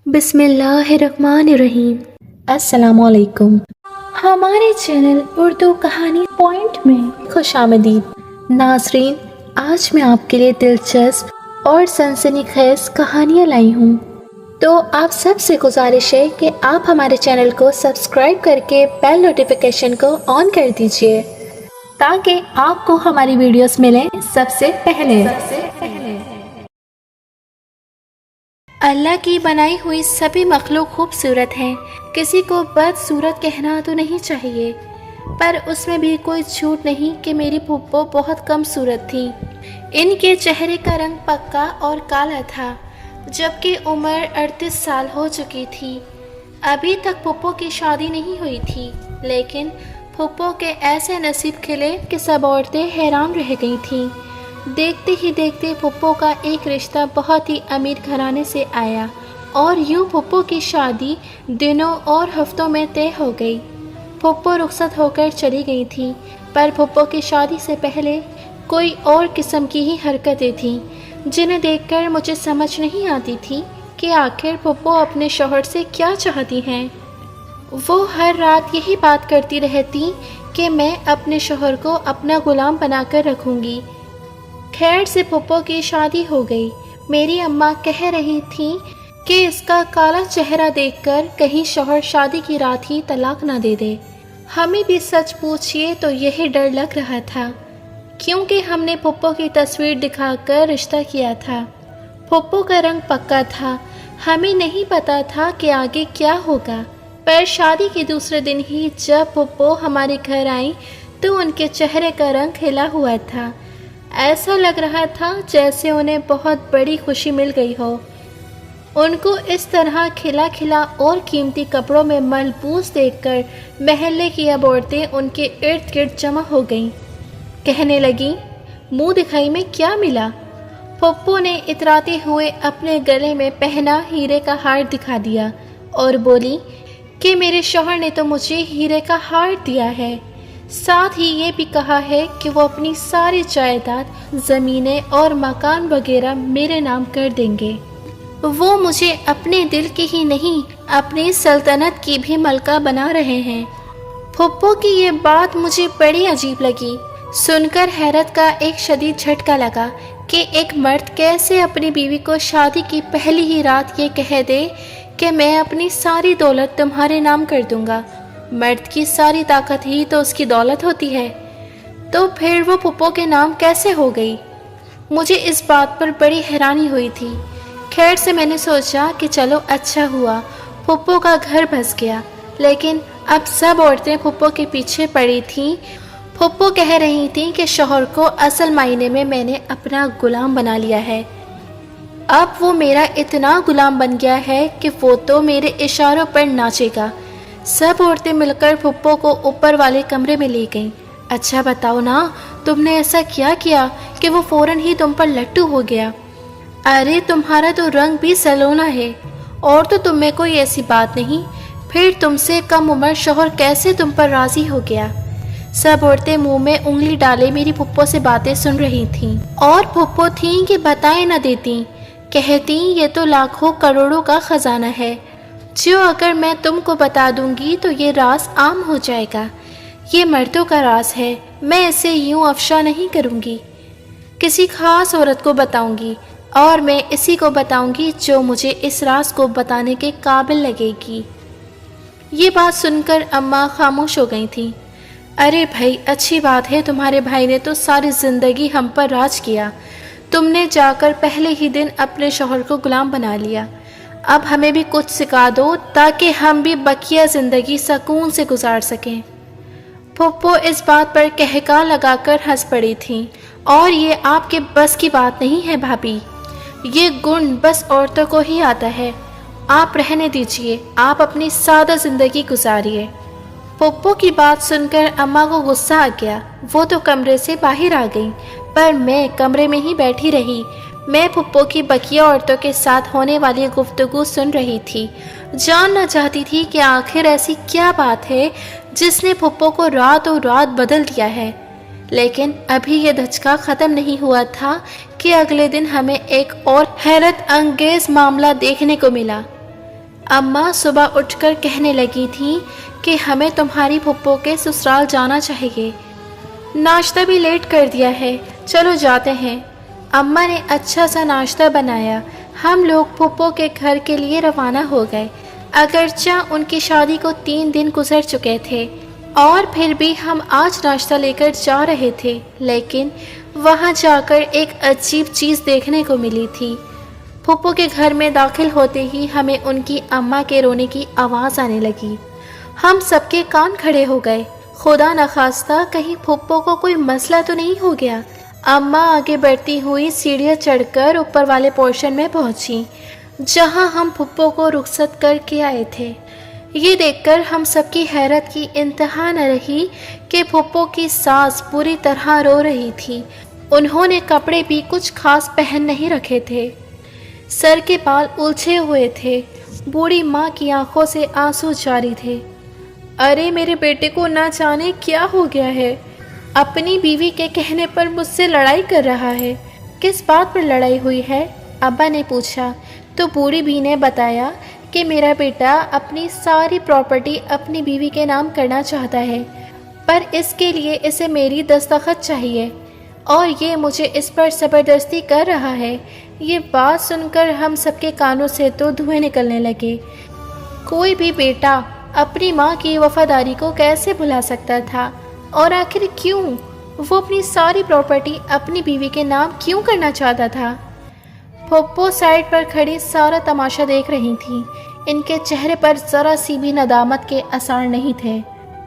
بسم اللہ الرحمن الرحیم۔ السلام علیکم۔ ہمارے چینل اردو کہانی پوائنٹ میں خوش آمدید ناظرین۔ آج میں آپ کے لیے دلچسپ اور سنسنی خیز کہانیاں لائی ہوں، تو آپ سب سے گزارش ہے کہ آپ ہمارے چینل کو سبسکرائب کر کے بیل نوٹیفیکیشن کو آن کر دیجئے تاکہ آپ کو ہماری ویڈیوز ملیں سب سے پہلے۔ اللہ کی بنائی ہوئی سبھی مخلوق خوبصورت ہیں، کسی کو بدصورت کہنا تو نہیں چاہیے، پر اس میں بھی کوئی جھوٹ نہیں کہ میری پھپھو بہت کم صورت تھی۔ ان کے چہرے کا رنگ پکا اور کالا تھا، جبکہ عمر 38 سال ہو چکی تھی۔ ابھی تک پھپھو کی شادی نہیں ہوئی تھی، لیکن پھپھو کے ایسے نصیب کھلے کہ سب عورتیں حیران رہ گئی تھیں۔ دیکھتے ہی دیکھتے پھپھو کا ایک رشتہ بہت ہی امیر گھرانے سے آیا، اور یوں پھپھو کی شادی دنوں اور ہفتوں میں طے ہو گئی۔ پھپھو رخصت ہو کر چلی گئی تھی، پر پھپھو کی شادی سے پہلے کوئی اور قسم کی ہی حرکتیں تھیں جنہیں دیکھ کر مجھے سمجھ نہیں آتی تھی کہ آخر پھپھو اپنے شوہر سے کیا چاہتی ہیں۔ وہ ہر رات یہی بات کرتی رہتی کہ میں اپنے شوہر کو اپنا غلام بنا کر رکھوں گی۔ خیر سے پھپھو کی شادی ہو گئی۔ میری اماں کہہ رہی تھیں کہ اس کا کالا چہرہ دیکھ کر کہیں شوہر شادی کی رات ہی طلاق نہ دے دے۔ ہمیں بھی سچ پوچھئے تو یہی ڈر لگ رہا تھا، کیونکہ ہم نے پھپھو کی تصویر دکھا کر رشتہ کیا تھا۔ پھپھو کا رنگ پکا تھا، ہمیں نہیں پتا تھا کہ آگے کیا ہوگا، پر شادی کے دوسرے دن ہی جب پھپھو ہمارے گھر آئیں تو ان کے چہرے کا رنگ کھلا ہوا تھا۔ ایسا لگ رہا تھا جیسے انہیں بہت بڑی خوشی مل گئی ہو۔ ان کو اس طرح کھلا کھلا اور قیمتی کپڑوں میں ملبوس دیکھ کر محلے کی اب عورتیں ان کے ارد گرد جمع ہو گئیں۔ کہنے لگیں، منہ دکھائی میں کیا ملا؟ پھپھو نے اتراتے ہوئے اپنے گلے میں پہنا ہیرے کا ہار دکھا دیا اور بولی کہ میرے شوہر نے تو مجھے ہیرے کا ہار دیا ہے، ساتھ ہی یہ بھی کہا ہے کہ وہ اپنی ساری جائیداد، زمینیں اور مکان وغیرہ میرے نام کر دیں گے۔ وہ مجھے اپنے دل کی ہی نہیں، اپنی سلطنت کی بھی ملکہ بنا رہے ہیں۔ پھپھو کی یہ بات مجھے بڑی عجیب لگی۔ سن کر حیرت کا ایک شدید جھٹکا لگا کہ ایک مرد کیسے اپنی بیوی کو شادی کی پہلی ہی رات یہ کہہ دے کہ میں اپنی ساری دولت تمہارے نام کر دوں گا۔ مرد کی ساری طاقت ہی تو اس کی دولت ہوتی ہے، تو پھر وہ پھپھو کے نام کیسے ہو گئی؟ مجھے اس بات پر بڑی حیرانی ہوئی تھی۔ خیر سے میں نے سوچا کہ چلو اچھا ہوا پھپھو کا گھر بس گیا، لیکن اب سب عورتیں پھپھو کے پیچھے پڑی تھیں۔ پھپھو کہہ رہی تھیں کہ شوہر کو اصل معنی میں نے اپنا غلام بنا لیا ہے۔ اب وہ میرا اتنا غلام بن گیا ہے کہ وہ تو میرے اشاروں پر ناچے گا۔ سب عورتیں مل کر پھپھو کو اوپر والے کمرے میں لے گئیں۔ اچھا بتاؤ نا، تم نے ایسا کیا کیا کہ وہ فوراً ہی تم پر لٹو ہو گیا؟ ارے تمہارا تو رنگ بھی سلونا ہے، اور تو تم میں کوئی ایسی بات نہیں، پھر تم سے کم عمر شوہر کیسے تم پر راضی ہو گیا؟ سب عورتیں منہ میں انگلی ڈالے میری پھپھو سے باتیں سن رہی تھیں، اور پھپھو تھیں کہ بتائیں نہ دیتی، کہتی یہ تو لاکھوں کروڑوں کا خزانہ ہے، جو اگر میں تم کو بتا دوں گی تو یہ راز عام ہو جائے گا۔ یہ مردوں کا راز ہے، میں اسے یوں افشا نہیں کروں گی، کسی خاص عورت کو بتاؤں گی، اور میں اسی کو بتاؤں گی جو مجھے اس راز کو بتانے کے قابل لگے گی۔ یہ بات سن کر اماں خاموش ہو گئی تھیں۔ ارے بھائی، اچھی بات ہے، تمہارے بھائی نے تو ساری زندگی ہم پر راج کیا، تم نے جا کر پہلے ہی دن اپنے شوہر کو غلام بنا لیا۔ اب ہمیں بھی کچھ سکھا دو تاکہ ہم بھی بقیہ زندگی سکون سے گزار سکیں۔ پھپھو اس بات پر کہکا لگا کر ہنس پڑی تھیں۔ اور یہ آپ کے بس کی بات نہیں ہے بھابھی، یہ گن بس عورتوں کو ہی آتا ہے، آپ رہنے دیجئے، آپ اپنی سادہ زندگی گزاریے۔ پھپھو کی بات سن کر اماں کو غصہ آ گیا، وہ تو کمرے سے باہر آ گئیں، پر میں کمرے میں ہی بیٹھی رہی۔ میں پھپھو کی بقیہ عورتوں کے ساتھ ہونے والی گفتگو سن رہی تھی، جاننا چاہتی تھی کہ آخر ایسی کیا بات ہے جس نے پھپھو کو راتوں رات بدل دیا ہے۔ لیکن ابھی یہ دھچکا ختم نہیں ہوا تھا کہ اگلے دن ہمیں ایک اور حیرت انگیز معاملہ دیکھنے کو ملا۔ अम्मा सुबह उठकर कहने लगी थी कि हमें तुम्हारी फुप्पो के ससुराल जाना चाहिए। नाश्ता भी लेट कर दिया है, चलो जाते हैं। अम्मा ने अच्छा सा नाश्ता बनाया। हम लोग फुप्पो के घर के लिए रवाना हो गए। अगरचा उनकी शादी को 3 दिन गुजर चुके थे और फिर भी हम आज नाश्ता लेकर जा रहे थे, लेकिन वहाँ जाकर एक अजीब चीज़ देखने को मिली थी। फुप्पो के घर में दाखिल होते ही हमें उनकी अम्मा के रोने की आवाज़ आने लगी। हम सबके कान खड़े हो गए। खुदा न खास्ता कहीं फुप्पो को कोई मसला तो नहीं हो गया। अम्मा आगे बढ़ती हुई सीढ़ियाँ चढ़कर ऊपर वाले पोर्शन में पहुंची, जहां हम फुप्पो को रुखसत करके आए थे। ये देखकर हम सबकी हैरत की इंतहा न रही कि फुप्पो की सास पूरी तरह रो रही थी। उन्होंने कपड़े भी कुछ खास पहन नहीं रखे थे, सर के बाल उलझे हुए थे। बूढ़ी माँ की आंखों से आंसू जारी थे। अरे मेरे बेटे को ना जाने क्या हो गया है, अपनी बीवी के कहने पर मुझसे लड़ाई कर रहा है। किस बात पर लड़ाई हुई है? अब्बा ने पूछा तो बूढ़ी भी ने बताया कि मेरा बेटा अपनी सारी प्रॉपर्टी अपनी बीवी के नाम करना चाहता है, पर इसके लिए इसे मेरी दस्तखत चाहिए और ये मुझे इस पर ज़बरदस्ती कर रहा है। ये बात सुनकर हम सबके कानों से तो धुएं निकलने लगे। कोई भी बेटा अपनी माँ की वफादारी को कैसे भुला सकता था, और आखिर क्यों वो अपनी सारी प्रॉपर्टी अपनी बीवी के नाम क्यों करना चाहता था? फुप्पो साइड पर खड़ी सारा तमाशा देख रही थी। इनके चेहरे पर ज़रा सी भी नदामत के आसार नहीं थे,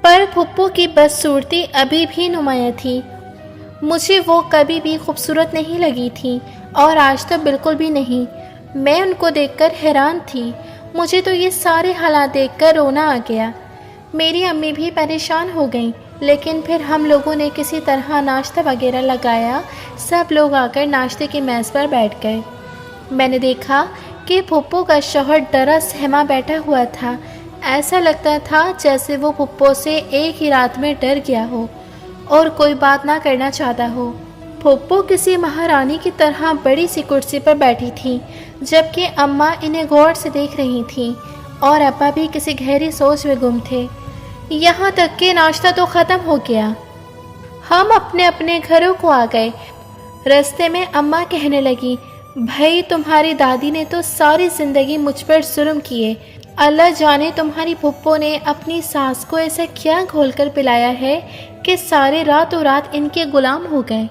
पर फुप्पो की बदसूरती अभी भी नुमाया थी। मुझे वो कभी भी खूबसूरत नहीं लगी थी और आज तो बिल्कुल भी नहीं। मैं उनको देखकर हैरान थी। मुझे तो ये सारे हालात देखकर रोना आ गया। मेरी अम्मी भी परेशान हो गईं, लेकिन फिर हम लोगों ने किसी तरह नाश्ता वगैरह लगाया। सब लोग आकर नाश्ते की मेज़ पर बैठ गए। मैंने देखा कि फुप्पो का शौहर डरा सहमा बैठा हुआ था। ऐसा लगता था जैसे वो फुप्पो से एक ही रात में डर गया हो और कोई बात ना करना चाहता हो। फुप्पो किसी महारानी की तरह बड़ी सी कुर्सी पर बैठी थी, जबकि अम्मा इन्हें गौर से देख रही थी और अब्बा भी किसी गहरी सोच में गुम थे। यहाँ तक कि नाश्ता तो ख़त्म हो गया। हम अपने अपने घरों को आ गए। रास्ते में अम्मा कहने लगी, भाई तुम्हारी दादी ने तो सारी ज़िंदगी मुझ पर जुल्म किए। अल्लाह जाने तुम्हारी फुप्पो ने अपनी सास को ऐसा क्या घोल कर पिलाया है कि सारे रातों रात इनके गुलाम हो गए।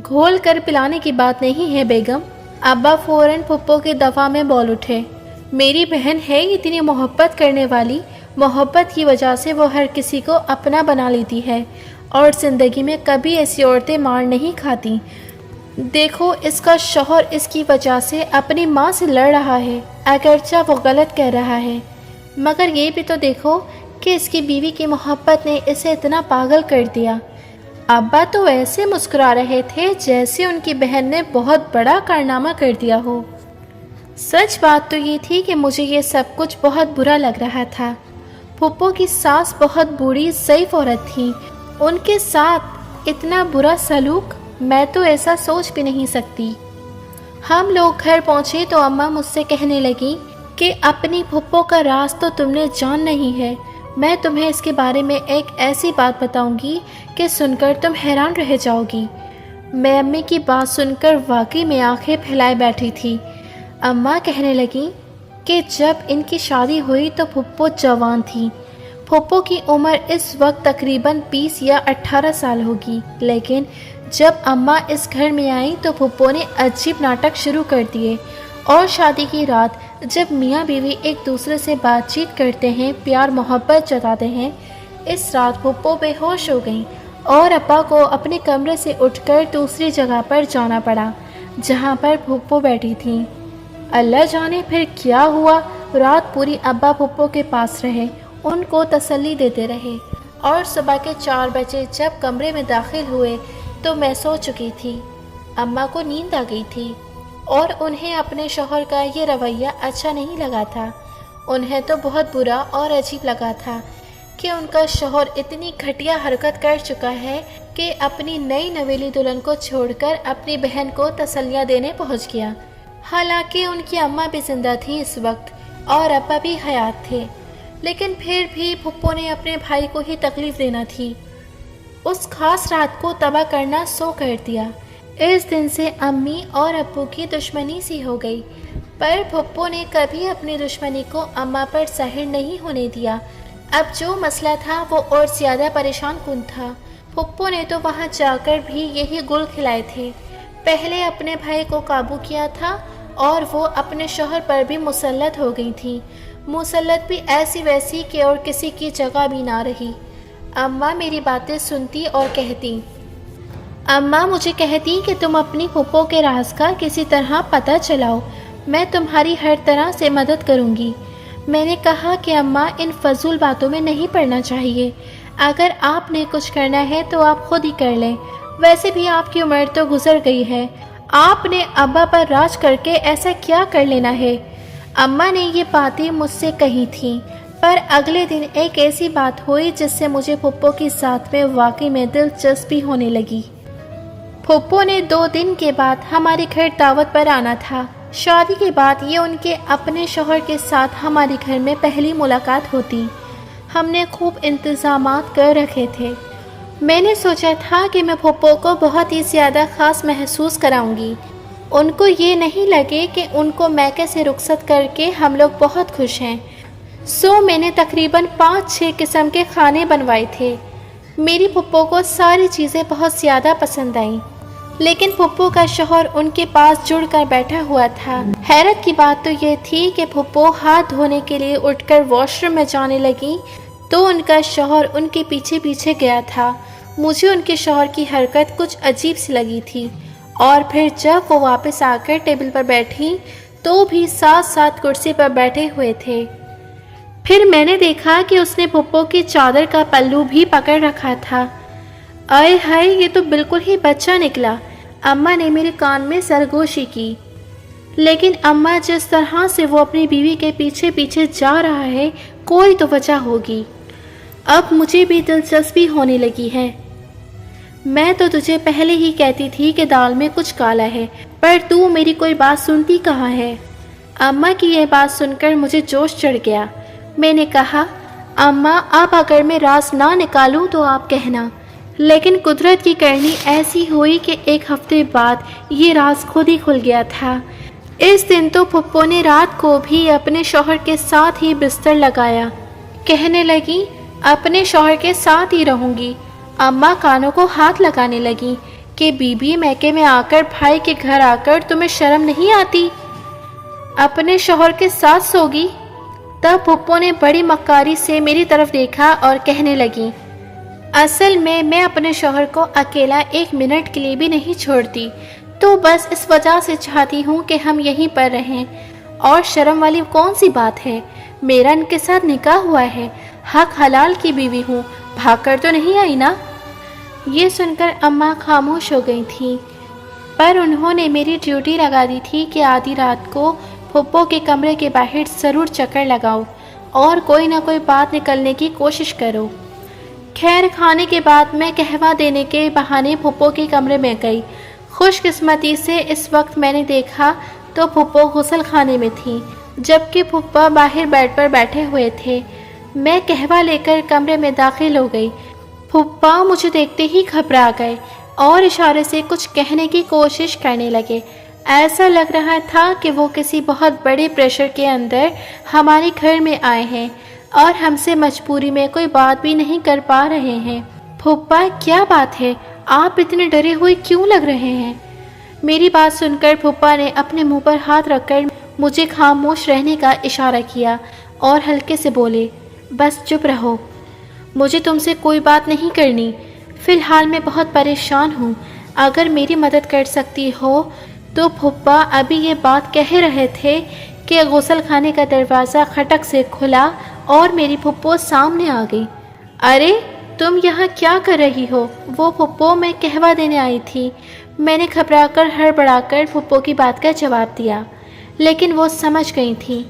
घोल कर पिलाने की बात नहीं है बेगम। अब्बा फ़ौरन फुप्पो के दफ़ा में बोल उठे। मेरी बहन है इतनी मोहब्बत करने वाली, मोहब्बत की वजह से वो हर किसी को अपना बना लेती है और ज़िंदगी में कभी ऐसी औरतें मार नहीं खाती। देखो इसका शौहर इसकी वजह से अपनी माँ से लड़ रहा है, अगरचा वो गलत कह रहा है, मगर ये भी तो देखो कि इसकी बीवी की मोहब्बत ने इसे इतना पागल कर दिया। अब्बा तो ऐसे मुस्कुरा रहे थे जैसे उनकी बहन ने बहुत बड़ा कारनामा कर दिया हो। सच बात तो ये थी कि मुझे ये सब कुछ बहुत बुरा लग रहा था। फुप्पो की सास बहुत बूढ़ी ज़ईफ़ औरत थी, उनके साथ इतना बुरा सलूक, मैं तो ऐसा सोच भी नहीं सकती। हम लोग घर पहुँचे तो अम्मा मुझसे कहने लगी कि अपनी फुप्पो का राज तो तुमने जान नहीं है। मैं तुम्हें इसके बारे में एक ऐसी बात बताऊंगी कि सुनकर तुम हैरान रह जाओगी। मैं अम्मी की बात सुनकर वाकई में आंखें फैलाए बैठी थी। अम्मा कहने लगी कि जब इनकी शादी हुई तो फुप्पो जवान थी। फुप्पो की उम्र इस वक्त तकरीबन 20 या 18 साल होगी, लेकिन जब अम्मा इस घर में आई तो फुप्पो ने अजीब नाटक शुरू कर दिए और शादी की रात जब मियाँ बीवी एक दूसरे से बातचीत करते हैं, प्यार मोहब्बत जताते हैं, इस रात फुप्पो बेहोश हो गई और अब्बा को अपने कमरे से उठकर दूसरी जगह पर जाना पड़ा जहाँ पर फुप्पो बैठी थी। अल्लाह जाने फिर क्या हुआ। रात पूरी अब्बा फुप्पो के पास रहे, उनको तसल्ली देते रहे और सुबह के 4 बजे जब कमरे में दाखिल हुए तो मैं सो चुकी थी। अम्मा को नींद आ गई थी और उन्हें अपने शौहर का ये रवैया अच्छा नहीं लगा था। उन्हें तो बहुत बुरा और अजीब लगा था कि उनका शौहर इतनी घटिया हरकत कर चुका है कि अपनी नई नवेली दुल्हन को छोड़कर अपनी बहन को तसल्लियाँ देने पहुंच गया। हालांकि उनकी अम्मा भी जिंदा थी इस वक्त, और अब्बा भी हयात थे, लेकिन फिर भी फुप्पो ने अपने भाई को ही तकलीफ देना थी। उस खास रात को तबाह करना सो कर दिया। इस दिन से अम्मी और अब्बू की दुश्मनी सी हो गई, पर फुप्पो ने कभी अपनी दुश्मनी को अम्मा पर ज़ाहिर नहीं होने दिया। अब जो मसला था वो और ज़्यादा परेशान कुन था। फुप्पो ने तो वहाँ जाकर भी यही गुल खिलाए थे। पहले अपने भाई को काबू किया था और वो अपने शौहर पर भी मुसल्लत हो गई थी। मुसल्लत भी ऐसी वैसी कि और किसी की जगह भी ना रही। अम्मा मेरी बातें सुनती और कहती, अम्मा मुझे कहती कि तुम अपनी फुप्पो के राज का किसी तरह पता चलाओ, मैं तुम्हारी हर तरह से मदद करूँगी। मैंने कहा कि अम्मा इन फजूल बातों में नहीं पड़ना चाहिए। अगर आपने कुछ करना है तो आप खुद ही कर लें। वैसे भी आपकी उम्र तो गुजर गई है। आपने अब्बा पर राज करके ऐसा क्या कर लेना है। अम्मा ने ये बातें मुझसे कही थीं, पर अगले दिन एक ऐसी बात हुई जिससे मुझे फुप्पो के साथ में वाकई में दिलचस्पी होने लगी। फुप्पो ने 2 दिन के बाद हमारे घर दावत पर आना था। शादी के बाद ये उनके अपने शौहर के साथ हमारे घर में पहली मुलाकात होती। हमने खूब इंतज़ामात कर रखे थे। मैंने सोचा था कि मैं फुप्पो को बहुत ही ज़्यादा ख़ास महसूस कराऊंगी। उनको ये नहीं लगे कि उनको मैके से रुखसत करके हम लोग बहुत खुश हैं। सो मैंने तकरीबन 5-6 किस्म के खाने बनवाए थे। मेरी फुप्पो को सारी चीज़ें बहुत ज़्यादा पसंद आईं, लेकिन फुप्पो का शौहर उनके पास जुड़कर बैठा हुआ था। हैरत की बात तो ये थी कि फुप्पो हाथ धोने के लिए उठकर वॉशरूम में जाने लगी तो उनका शौहर उनके पीछे पीछे गया था। मुझे उनके शौहर की हरकत कुछ अजीब सी लगी थी, और फिर जब वो वापस आकर टेबल पर बैठी तो भी साथ साथ कुर्सी पर बैठे हुए थे। फिर मैंने देखा कि उसने फुप्पो की चादर का पल्लू भी पकड़ रखा था। आए हाय, ये तो बिल्कुल ही बच्चा निकला। अम्मा ने मेरे कान में सरगोशी की, लेकिन अम्मा जिस तरह से वो अपनी बीवी के पीछे पीछे जा रहा है, कोई तो वजह होगी। अब मुझे भी दिलचस्पी होने लगी है। मैं तो तुझे पहले ही कहती थी कि दाल में कुछ काला है, पर तू मेरी कोई बात सुनती कहाँ है। अम्मा की यह बात सुनकर मुझे जोश चढ़ गया। मैंने कहा, अम्मा अब अगर मैं राज ना निकालूं तो आप कहना। लेकिन कुदरत की करनी ऐसी हुई कि 1 हफ्ते बाद ये राज खुद ही खुल गया था। इस दिन तो फुप्पो ने रात को भी अपने शौहर के साथ ही बिस्तर लगाया। कहने लगी, अपने शौहर के साथ ही रहूंगी। अम्मा कानों को हाथ लगाने लगी कि बीबी मैके में आकर भाई के घर आकर तुम्हें शर्म नहीं आती, अपने शौहर के साथ सोगी। तब फुप्पो ने बड़ी मक्कारी से मेरी तरफ देखा और कहने लगी, असल में मैं अपने शौहर को अकेला 1 मिनट के लिए भी नहीं छोड़ती, तो बस इस वजह से चाहती हूँ कि हम यहीं पर रहें। और शर्म वाली कौन सी बात है, मेरा इनके साथ निकाह हुआ है, हक हलाल की बीवी हूँ, भागकर तो नहीं आई ना। ये सुनकर अम्मा खामोश हो गई थी, पर उन्होंने मेरी ड्यूटी लगा दी थी कि आधी रात को फुप्पो के कमरे के बाहर ज़रूर चक्कर लगाओ और कोई ना कोई बात निकलने की कोशिश करो। खैर, खाने के बाद मैं कहवा देने के बहाने फुप्पो के कमरे में गई। खुशकिस्मती से इस वक्त मैंने देखा तो फुप्पो गुसल खाने में थी, जबकि फुप्पा बाहर बेड पर बैठे हुए थे। मैं कहवा लेकर कमरे में दाखिल हो गई। फुप्पा मुझे देखते ही घबरा गए और इशारे से कुछ कहने की कोशिश करने लगे। ऐसा लग रहा था कि वो किसी बहुत बड़े प्रेशर के अंदर हमारे घर में आए हैं और हमसे मजबूरी में कोई बात भी नहीं कर पा रहे हैं। फुप्पा, क्या बात है, आप इतने डरे हुए क्यों लग रहे हैं। मेरी बात सुनकर फुप्पा ने अपने मुंह पर हाथ रखकर मुझे खामोश रहने का इशारा किया और हल्के से बोले, बस चुप रहो, मुझे तुमसे कोई बात नहीं करनी। फ़िलहाल मैं बहुत परेशान हूँ, अगर मेरी मदद कर सकती हो तो। फुप्पा अभी ये बात कह रहे थे कि गुसल खाने का दरवाज़ा खटक से खुला और मेरी फुप्पो सामने आ गई। अरे तुम यहाँ क्या कर रही हो। वो फुप्पो मैं कहवा देने आई थी। मैंने घबराकर हड़बड़ाकर फुप्पो की बात का जवाब दिया, लेकिन वो समझ गई थी।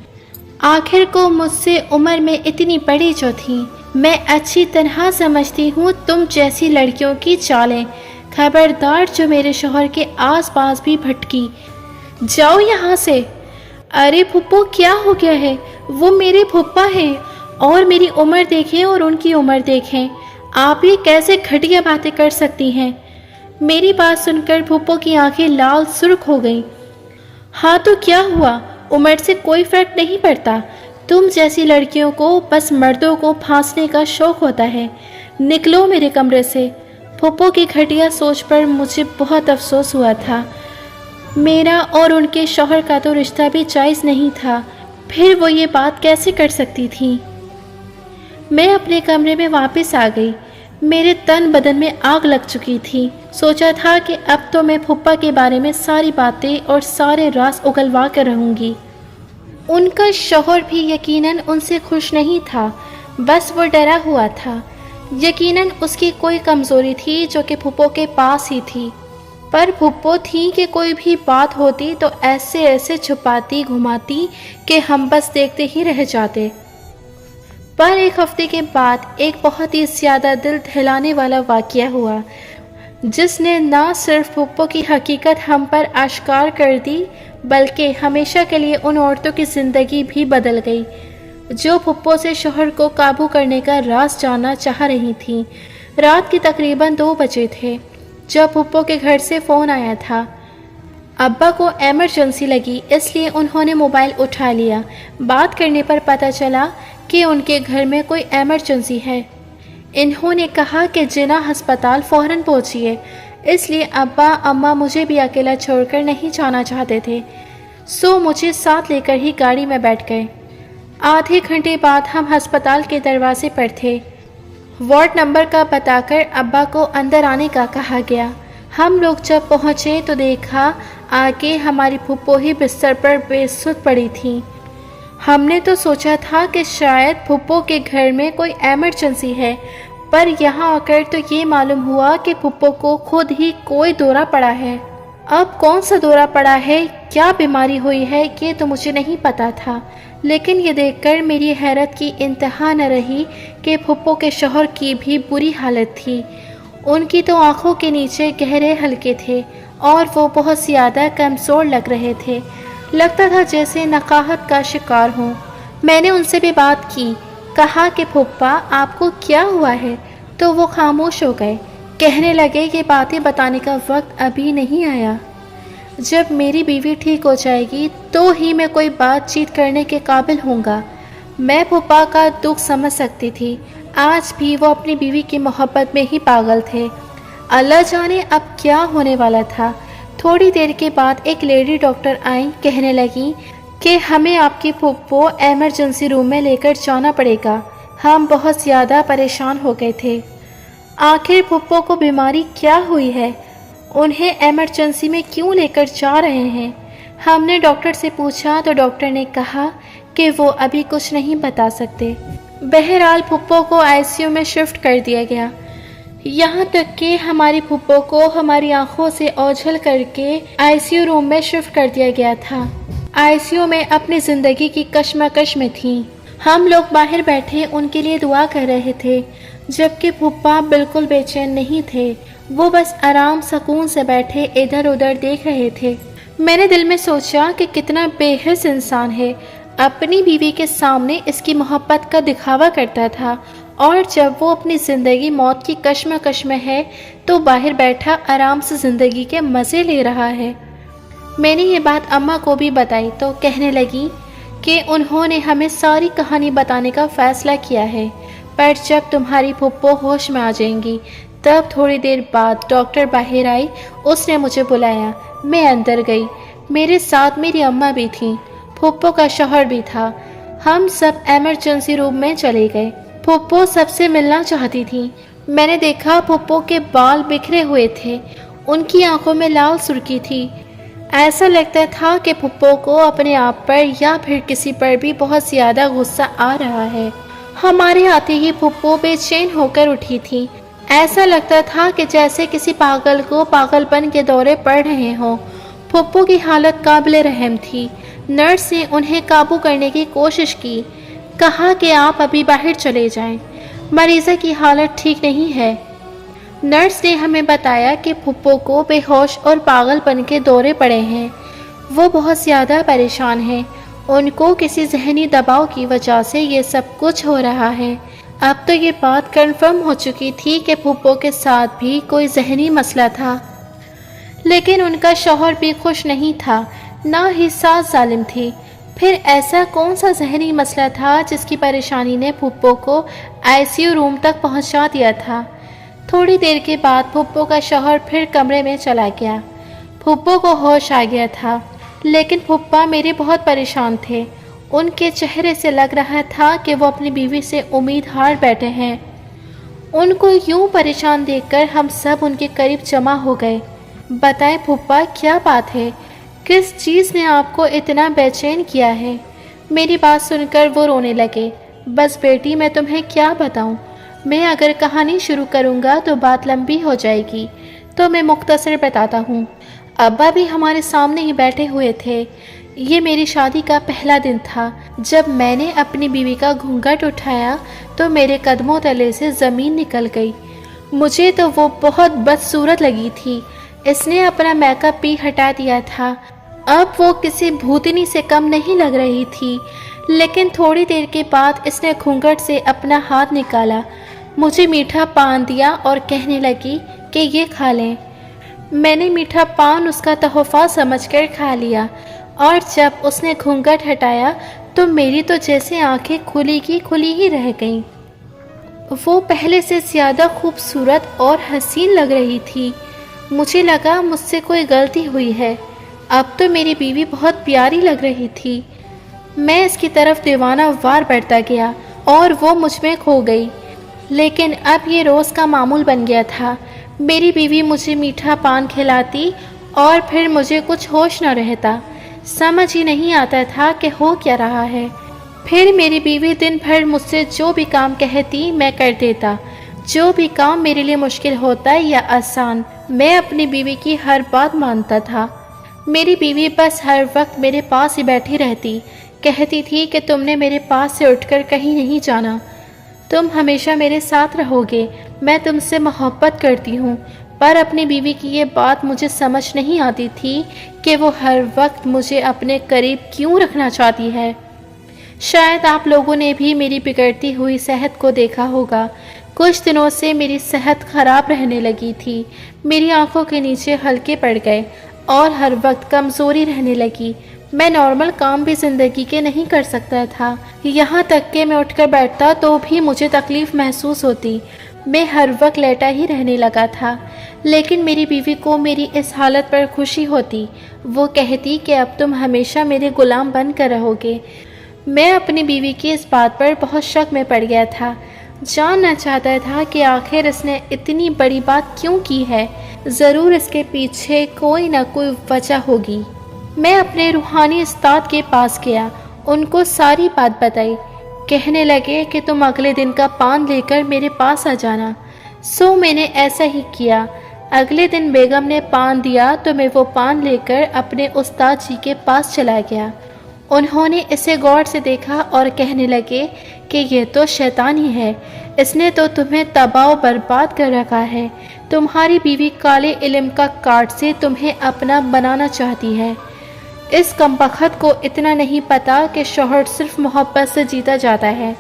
आखिर को मुझसे उम्र में इतनी बड़ी जो थी। मैं अच्छी तरह समझती हूँ तुम जैसी लड़कियों की चालें। खबरदार जो मेरे शौहर के आसपास भी भटकी, जाओ यहाँ से। अरे फुप्पो, क्या हो गया है, وہ میرے پھپھا ہیں اور میری عمر دیکھیں اور ان کی عمر دیکھیں. آپ یہ کیسے گھٹیا باتیں کر سکتی ہیں؟ میری بات سن کر پھپھو کی آنکھیں لال سرخ ہو گئیں. ہاں تو کیا ہوا؟ عمر سے کوئی فرق نہیں پڑتا. تم جیسی لڑکیوں کو بس مردوں کو پھانسنے کا شوق ہوتا ہے. نکلو میرے کمرے سے. پھپھو کی گھٹیا سوچ پر مجھے بہت افسوس ہوا تھا. میرا اور ان کے شوہر کا تو رشتہ بھی جائز نہیں تھا، پھر وہ یہ بات کیسے کر سکتی تھی؟ میں اپنے کمرے میں واپس آ گئی. میرے تن بدن میں آگ لگ چکی تھی. سوچا تھا کہ اب تو میں پھپھا کے بارے میں ساری باتیں اور سارے راز اگلوا کر رہوں گی. ان کا شوہر بھی یقیناً ان سے خوش نہیں تھا، بس وہ ڈرا ہوا تھا. یقیناً اس کی کوئی کمزوری تھی جو کہ پھپھو کے پاس ہی تھی، پر پھپھو تھی کہ کوئی بھی بات ہوتی تو ایسے چھپاتی گھماتی کہ ہم بس دیکھتے ہی رہ جاتے. پر ایک ہفتے کے بعد ایک بہت ہی زیادہ دل دہلانے والا واقعہ ہوا، جس نے نہ صرف پھپھو کی حقیقت ہم پر آشکار کر دی بلکہ ہمیشہ کے لیے ان عورتوں کی زندگی بھی بدل گئی جو پھپھو سے شوہر کو قابو کرنے کا راز جاننا چاہ رہی تھیں. رات کے تقریباً 2 بجے تھے جب پھپھو کے گھر سے فون آیا تھا. ابا کو ایمرجنسی لگی، اس لیے انہوں نے موبائل اٹھا لیا. بات کرنے پر پتہ چلا کہ ان کے گھر میں کوئی ایمرجنسی ہے. انہوں نے کہا کہ جنا ہسپتال فوراً پہنچیے. اس لیے ابا اماں مجھے بھی اکیلا چھوڑ کر نہیں جانا چاہتے تھے، سو مجھے ساتھ لے کر ہی گاڑی میں بیٹھ گئے. آدھے گھنٹے بعد ہم ہسپتال کے دروازے پر تھے. وارڈ نمبر کا بتا کر ابا کو اندر آنے کا کہا گیا. ہم لوگ جب پہنچے تو دیکھا آگے ہماری پھپھو ہی بستر پر بے سدھ پڑی تھی. ہم نے تو سوچا تھا کہ شاید پھپھو کے گھر میں کوئی ایمرجنسی ہے، پر یہاں آ کر تو یہ معلوم ہوا کہ پھپھو کو خود ہی کوئی دورہ پڑا ہے. اب کون سا دورہ پڑا ہے، کیا بیماری ہوئی ہے، یہ تو مجھے نہیں پتا تھا، لیکن یہ دیکھ کر میری حیرت کی انتہا نہ رہی کہ پھپھو کے شوہر کی بھی بری حالت تھی. ان کی تو آنکھوں کے نیچے گہرے حلقے تھے اور وہ بہت زیادہ کمزور لگ رہے تھے. لگتا تھا جیسے نقاہت کا شکار ہوں. میں نے ان سے بھی بات کی، کہا کہ پھپھا آپ کو کیا ہوا ہے، تو وہ خاموش ہو گئے. کہنے لگے کہ باتیں بتانے کا وقت ابھی نہیں آیا. جب میری بیوی ٹھیک ہو جائے گی تو ہی میں کوئی بات چیت کرنے کے قابل ہوں گا. میں پھپھا کا دکھ سمجھ سکتی تھی. آج بھی وہ اپنی بیوی کی محبت میں ہی پاگل تھے. اللہ جانے اب کیا ہونے والا تھا. تھوڑی دیر کے بعد ایک لیڈی ڈاکٹر آئیں. کہنے لگی کہ ہمیں آپ کی پھپھو ایمرجنسی روم میں لے کر جانا پڑے گا. ہم بہت زیادہ پریشان ہو گئے تھے. آخر پھپھو کو بیماری کیا ہوئی ہے، انہیں ایمرجنسی میں کیوں لے کر جا رہے ہیں؟ ہم نے ڈاکٹر سے پوچھا تو ڈاکٹر نے کہا کہ وہ ابھی کچھ نہیں بتا سکتے. بہرحال پھپھو کو ICU میں شفٹ کر دیا گیا. یہاں تک کہ ہماری پھپھو کو ہماری آنکھوں سے اوجھل کر کے ICU روم میں شفٹ کر دیا گیا تھا. ICU میں اپنی زندگی کی کشمکش میں تھیں. ہم لوگ باہر بیٹھے ان کے لیے دعا کر رہے تھے، جبکہ پھپھا بالکل بے چین نہیں تھے. وہ بس آرام سکون سے بیٹھے ادھر ادھر دیکھ رہے تھے. میں نے دل میں سوچا کہ کتنا بے حس انسان ہے، اپنی بیوی کے سامنے اس کی محبت کا دکھاوا کرتا تھا، اور جب وہ اپنی زندگی موت کی کشمکش میں ہے تو باہر بیٹھا آرام سے زندگی کے مزے لے رہا ہے. میں نے یہ بات اماں کو بھی بتائی تو کہنے لگی کہ انہوں نے ہمیں ساری کہانی بتانے کا فیصلہ کیا ہے، پر جب تمہاری پھپھو ہوش میں آ جائیں گی. تب تھوڑی دیر بعد ڈاکٹر باہر آئی. اس نے مجھے بلایا. میں اندر گئی. میرے ساتھ میری اماں بھی تھیں، پھپھو کا شوہر بھی تھا. ہم سب ایمرجنسی روم میں چلے گئے. پھپھو سب سے ملنا چاہتی تھی. میں نے دیکھا پھپھو کے بال بکھرے ہوئے تھے، ان کی آنکھوں میں لال سرخی تھی. ایسا لگتا تھا کہ پھپھو کو اپنے آپ پر یا پھر کسی پر بھی بہت زیادہ غصہ آ رہا ہے. ہمارے آتے ہی پھپھو بے چین ہو کر اٹھی تھی. ایسا لگتا تھا کہ جیسے کسی پاگل کو پاگل پن کے دورے پڑ رہے ہوں. پھپھو کی حالت قابل رحم تھی. نرس نے انہیں قابو کرنے کی کوشش کی. کہا کہ آپ ابھی باہر چلے جائیں، مریضہ کی حالت ٹھیک نہیں ہے. نرس نے ہمیں بتایا کہ پھپھو کو بے ہوش اور پاگل پن کے دورے پڑے ہیں. وہ بہت زیادہ پریشان ہیں. उनको किसी ज़हनी दबाव की वजह से ये सब कुछ हो रहा है। अब तो ये बात कंफर्म हो चुकी थी कि फूफो के साथ भी कोई ज़हनी मसला था, लेकिन उनका शौहर भी खुश नहीं था, ना ही सास जालिम थी। फिर ऐसा कौन सा ज़हनी मसला था जिसकी परेशानी ने फूफो को आईसीयू रूम तक पहुंचा दिया था। थोड़ी देर के बाद फूफो का शौहर फिर कमरे में चला गया। फूफो को होश आ गया था, लेकिन फूफा मेरे बहुत परेशान थे। उनके चेहरे से लग रहा था कि वो अपनी बीवी से उम्मीद हार बैठे हैं। उनको यूं परेशान देखकर हम सब उनके करीब जमा हो गए। बताएं फूफा, क्या बात है? किस चीज़ ने आपको इतना बेचैन किया है? मेरी बात सुनकर वो रोने लगे। बस बेटी, मैं तुम्हें क्या बताऊं? मैं अगर कहानी शुरू करूंगा तो बात लंबी हो जाएगी, तो मैं मुख्तसर बताता हूँ। अब्बा भी हमारे सामने ही बैठे हुए थे। ये मेरी शादी का पहला दिन था। जब मैंने अपनी बीवी का घूंघट उठाया तो मेरे कदमों तले से ज़मीन निकल गई। मुझे तो वो बहुत बदसूरत लगी थी। इसने अपना मेकअप भी हटा दिया था। अब वो किसी भूतनी से कम नहीं लग रही थी। लेकिन थोड़ी देर के बाद इसने घूंघट से अपना हाथ निकाला, मुझे मीठा पान दिया और कहने लगी कि ये खा लें। मैंने मीठा पान उसका तोहफा समझकर खा लिया, और जब उसने घूंघट हटाया तो मेरी तो जैसे आंखें खुली की खुली ही रह गईं। वो पहले से ज़्यादा खूबसूरत और हसीन लग रही थी। मुझे लगा मुझसे कोई गलती हुई है। अब तो मेरी बीवी बहुत प्यारी लग रही थी। मैं इसकी तरफ दीवाना वार बढ़ता गया और वो मुझ में खो गई। लेकिन अब ये रोज़ का मामूल बन गया था। मेरी बीवी मुझे मीठा पान खिलाती और फिर मुझे कुछ होश न रहता। समझ ही नहीं आता था कि हो क्या रहा है। फिर मेरी बीवी दिन भर मुझसे जो भी काम कहती मैं कर देता। जो भी काम मेरे लिए मुश्किल होता या आसान, मैं अपनी बीवी की हर बात मानता था। मेरी बीवी बस हर वक्त मेरे पास ही बैठी रहती। कहती थी कि तुमने मेरे पास से उठकर कहीं नहीं जाना, तुम हमेशा मेरे साथ रहोगे, मैं तुमसे मोहब्बत करती हूँ। पर अपनी बीवी की ये बात मुझे समझ नहीं आती थी कि वो हर वक्त मुझे अपने करीब क्यों रखना चाहती है। शायद आप लोगों ने भी मेरी बिगड़ती हुई सेहत को देखा होगा। कुछ दिनों से मेरी सेहत ख़राब रहने लगी थी। मेरी आंखों के नीचे हल्के पड़ गए और हर वक्त कमज़ोरी रहने लगी। मैं नॉर्मल काम भी ज़िंदगी के नहीं कर सकता था। यहाँ तक कि मैं उठकर बैठता तो भी मुझे तकलीफ़ महसूस होती। मैं हर वक्त लेटा ही रहने लगा था। लेकिन मेरी बीवी को मेरी इस हालत पर खुशी होती। वो कहती कि अब तुम हमेशा मेरे गुलाम बन कर रहोगे। मैं अपनी बीवी की इस बात पर बहुत शक में पड़ गया था। जानना चाहता था कि आखिर इसने इतनी बड़ी बात क्यों की है। ज़रूर इसके पीछे कोई ना कोई वजह होगी। मैं अपने रूहानी उस्ताद के पास गया, उनको सारी बात बताई। कहने लगे कि तुम अगले दिन का पान लेकर मेरे पास आ जाना। सो मैंने ऐसा ही किया। अगले दिन बेगम ने पान दिया तो मैं वो पान लेकर अपने उस्ताद जी के पास चला गया। उन्होंने इसे गौर से देखा और कहने लगे कि ये तो शैतान ही है। इसने तो तुम्हें तबाह बर्बाद कर रखा है। तुम्हारी बीवी काले इल्म का कार्ड से तुम्हें अपना बनाना चाहती है। इस कमबख्त को इतना नहीं पता कि शौहर सिर्फ मोहब्बत से जीता जाता है।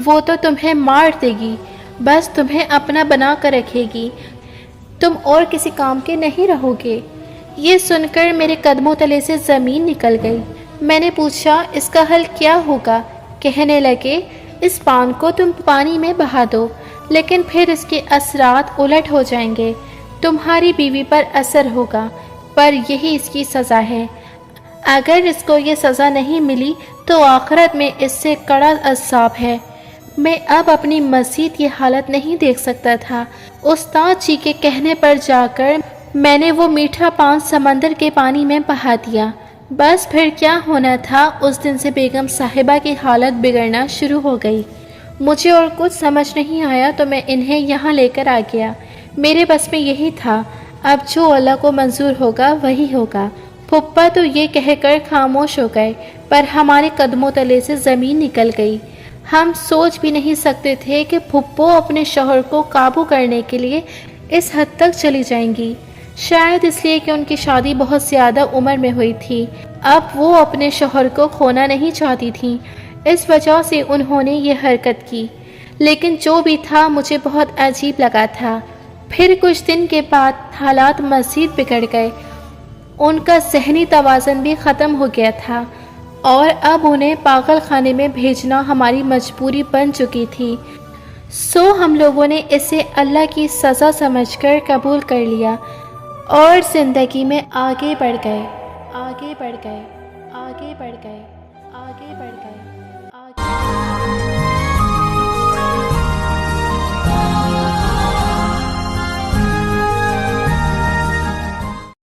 वो तो तुम्हें मार देगी, बस तुम्हें अपना बना कर रखेगी। तुम और किसी काम के नहीं रहोगे। ये सुनकर मेरे कदमों तले से ज़मीन निकल गई। मैंने पूछा, इसका हल क्या होगा? कहने लगे, इस पान को तुम पानी में बहा दो, लेकिन फिर इसके असरात उलट हो जाएंगे। तुम्हारी बीवी पर असर होगा, पर यही इसकी सज़ा है। अगर इसको ये सज़ा नहीं मिली तो आखिरत में इससे कड़ा अज़ाब है। मैं अब अपनी मज़ीद ये हालत नहीं देख सकता था। उस्ताद जी के कहने पर जाकर मैंने वो मीठा पान समंदर के पानी में बहा दिया। बस फिर क्या होना था, उस दिन से बेगम साहिबा की हालत बिगड़ना शुरू हो गई। मुझे और कुछ समझ नहीं आया तो मैं इन्हें यहाँ लेकर आ गया। मेरे बस में यही था, अब जो अल्लाह को मंजूर होगा वही होगा। फुप्पा तो ये कहकर खामोश हो गए, पर हमारे कदमों तले से ज़मीन निकल गई। हम सोच भी नहीं सकते थे कि फुप्पो अपने शौहर को काबू करने के लिए इस हद तक चली जाएंगी। शायद इसलिए कि उनकी शादी बहुत ज़्यादा उम्र में हुई थी। اب وہ اپنے شوہر کو کھونا نہیں چاہتی تھیں، اس وجہ سے انہوں نے یہ حرکت کی۔ لیکن جو بھی تھا مجھے بہت عجیب لگا تھا۔ پھر کچھ دن کے بعد حالات مزید بگڑ گئے۔ ان کا ذہنی توازن بھی ختم ہو گیا تھا اور اب انہیں پاگل خانے میں بھیجنا ہماری مجبوری بن چکی تھی۔ سو ہم لوگوں نے اسے اللہ کی سزا سمجھ کر قبول کر لیا اور زندگی میں آگے بڑھ گئے، آگے بڑھ گئے، آگے بڑھ گئے، آگے بڑھ گئے۔